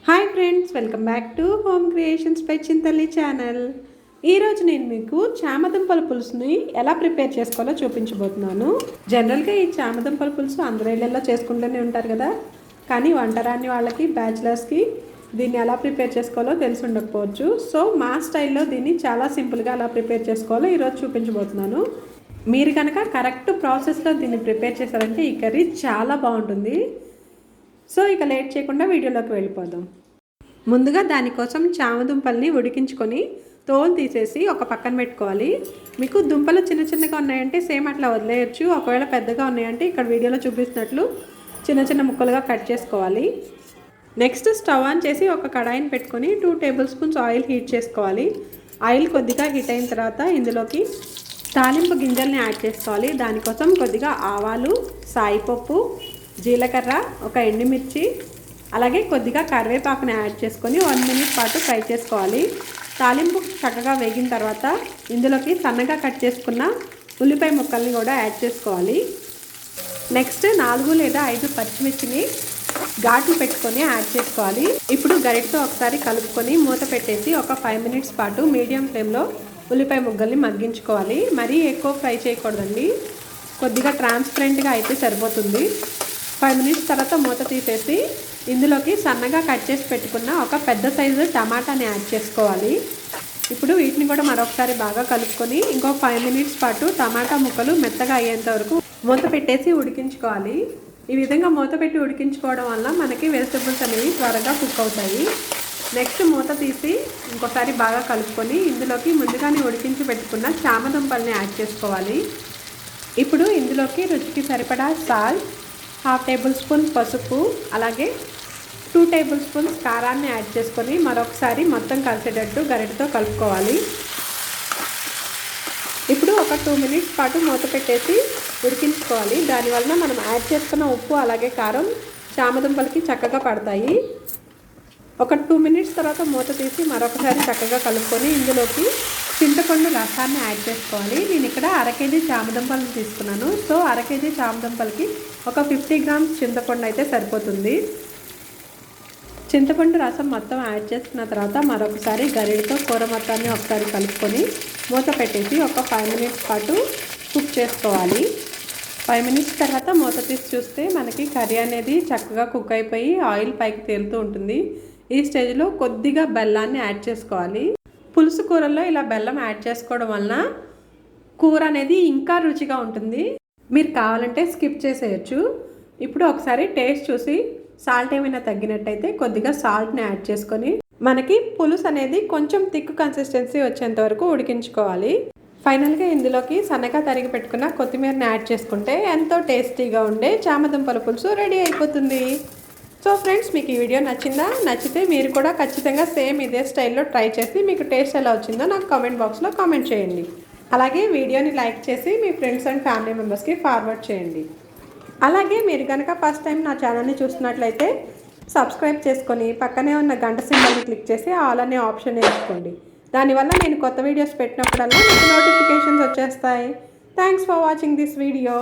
Hi friends, welcome back to Home Creations by Chintalli channel. ఈరోజు నేను మీకు చామదుంపల పులుసుని ఎలా ప్రిపేర్ చేసుకోవాలో చూపించబోతున్నాను. జనరల్గా ఈ చామదుంపల పులుసు అందరూ ఇళ్ళల్లో చేసుకుంటూనే ఉంటారు కదా, కానీ వంటరాని వాళ్ళకి, బ్యాచిలర్స్కి దీన్ని ఎలా ప్రిపేర్ చేసుకోవాలో తెలిసి ఉండకపోవచ్చు. సో మా స్టైల్లో దీన్ని చాలా సింపుల్గా ఎలా ప్రిపేర్ చేసుకోవాలో ఈరోజు చూపించబోతున్నాను. మీరు కనుక కరెక్ట్ ప్రాసెస్లో దీన్ని ప్రిపేర్ చేశారంటే ఈ కర్రీ చాలా బాగుంటుంది. సో ఇక లేట్ చేయకుండా వీడియోలోకి వెళ్ళిపోదాం. ముందుగా దానికోసం చామదుంపల్ని ఉడికించుకొని తోలు తీసేసి ఒక పక్కన పెట్టుకోవాలి. మీకు దుంపలు చిన్న చిన్నగా ఉన్నాయంటే సేమ్ అట్లా వదిలేయచ్చు. ఒకవేళ పెద్దగా ఉన్నాయంటే ఇక్కడ వీడియోలో చూపిస్తున్నట్లు చిన్న చిన్న ముక్కలుగా కట్ చేసుకోవాలి. నెక్స్ట్ స్టవ్ ఆన్ చేసి ఒక కడాయిని పెట్టుకొని 2 టేబుల్ స్పూన్స్ ఆయిల్ హీట్ చేసుకోవాలి. ఆయిల్ కొద్దిగా హీట్ అయిన తర్వాత ఇందులోకి తాలింపు గింజల్ని యాడ్ చేసుకోవాలి. దానికోసం కొద్దిగా ఆవాలు, సాయిపప్పు, జీలకర్ర, ఒక ఎండుమిర్చి, అలాగే కొద్దిగా కరివేపాకుని యాడ్ చేసుకొని 1 మినిట్ పాటు ఫ్రై చేసుకోవాలి. తాలింపు చక్కగా వేగిన తర్వాత ఇందులోకి సన్నగా కట్ చేసుకున్న ఉల్లిపాయ ముక్కల్ని కూడా యాడ్ చేసుకోవాలి. నెక్స్ట్ 4 లేదా 5 పచ్చిమిర్చిని ఘాట్లు పెట్టుకొని యాడ్ చేసుకోవాలి. ఇప్పుడు గరిటతో ఒకసారి కలుపుకొని మూత పెట్టేసి ఒక 5 మినిట్స్ పాటు మీడియం ఫ్లేమ్లో ఉల్లిపాయ ముక్కల్ని మగ్గించుకోవాలి. మరీ ఎక్కువ ఫ్రై చేయకూడదండి, కొద్దిగా ట్రాన్స్పరెంట్గా అయితే సరిపోతుంది. 5 మినిట్స్ తర్వాత మూత తీసేసి ఇందులోకి సన్నగా కట్ చేసి పెట్టుకున్న ఒక పెద్ద సైజు టమాటాని యాడ్ చేసుకోవాలి. ఇప్పుడు వీటిని కూడా మరొకసారి బాగా కలుపుకొని ఇంకో 5 మినిట్స్ పాటు టమాటా ముక్కలు మెత్తగా అయ్యేంత వరకు మూత పెట్టేసి ఉడికించుకోవాలి. ఈ విధంగా మూత పెట్టి ఉడికించుకోవడం వల్ల మనకి వెజిటబుల్స్ అనేవి త్వరగా కుక్ అవుతాయి. నెక్స్ట్ మూత తీసి ఇంకోసారి బాగా కలుపుకొని ఇందులోకి ముందుగానే ఉడికించి పెట్టుకున్న చామదుంపల్ని యాడ్ చేసుకోవాలి. ఇప్పుడు ఇందులోకి రుచికి సరిపడా సాల్ట్, 1/2 టేబుల్ స్పూన్ పసుపు, అలాగే 2 టేబుల్ స్పూన్స్ కారాన్ని యాడ్ చేసుకొని మరొకసారి మొత్తం కలిసేటట్టు గరిటతో కలుపుకోవాలి. ఇప్పుడు ఒక 2 మినిట్స్ పాటు మూత పెట్టేసి ఉడికించుకోవాలి. దానివల్ల మనం యాడ్ చేసుకున్న ఉప్పు అలాగే కారం చామదుంపలకి చక్కగా పడతాయి. ఒక 2 మినిట్స్ తర్వాత మూత తీసి మరొకసారి చక్కగా కలుపుకొని ఇందులోకి చింతపండు రసాన్ని యాడ్ చేసుకోవాలి. నేను ఇక్కడ 1/2 కేజీ చామదుంపలను తీసుకున్నాను. సో 1/2 కేజీ చామదుంపలకి ఒక 50 గ్రామ్స్ చింతపండు అయితే సరిపోతుంది. చింతపండు రసం మొత్తం యాడ్ చేసుకున్న తర్వాత మరొకసారి గరిటతో కూర మొత్తాన్ని ఒకసారి కలుపుకొని మూత పెట్టేసి ఒక 5 మినిట్స్ పాటు కుక్ చేసుకోవాలి. 5 మినిట్స్ తర్వాత మూత తీసి చూస్తే మనకి కర్రీ అనేది చక్కగా కుక్ అయిపోయి ఆయిల్ పైకి తేలుతూ ఉంటుంది. ఈ స్టేజ్లో కొద్దిగా బెల్లాన్ని యాడ్ చేసుకోవాలి. పులుసు కూరల్లో ఇలా బెల్లం యాడ్ చేసుకోవడం వలన కూర అనేది ఇంకా రుచిగా ఉంటుంది. మీరు కావాలంటే స్కిప్ చేసేయచ్చు. ఇప్పుడు ఒకసారి టేస్ట్ చూసి సాల్ట్ ఏమైనా తగ్గినట్టయితే కొద్దిగా సాల్ట్ని యాడ్ చేసుకొని మనకి పులుసు అనేది కొంచెం థిక్ కన్సిస్టెన్సీ వచ్చేంత వరకు ఉడికించుకోవాలి. ఫైనల్గా ఇందులోకి సన్నగా తరిగి పెట్టుకున్న కొత్తిమీరని యాడ్ చేసుకుంటే ఎంతో టేస్టీగా ఉండే చామదుంపల పులుసు రెడీ అయిపోతుంది. సో ఫ్రెండ్స్, మీకు ఈ వీడియో నచ్చిందా? నచ్చితే మీరు కూడా ఖచ్చితంగా సేమ్ ఇదే స్టైల్లో ట్రై చేసి మీకు టేస్ట్ ఎలా వచ్చిందో నాకు కామెంట్ బాక్స్లో కామెంట్ చేయండి. అలాగే వీడియోని లైక్ చేసి మీ ఫ్రెండ్స్ అండ్ ఫ్యామిలీ మెంబర్స్కి ఫార్వర్డ్ చేయండి. అలాగే మీరు కనుక ఫస్ట్ టైం నా ఛానల్ని చూస్తున్నట్లయితే సబ్స్క్రైబ్ చేసుకొని పక్కనే ఉన్న గంట సింబల్ని క్లిక్ చేసి ఆల్ అనే ఆప్షన్ ఎంచుకోండి. దానివల్ల నేను కొత్త వీడియోస్ పెట్టినప్పుడల్లా మీకు నోటిఫికేషన్స్ వచ్చేస్తాయి. Thanks for watching this video.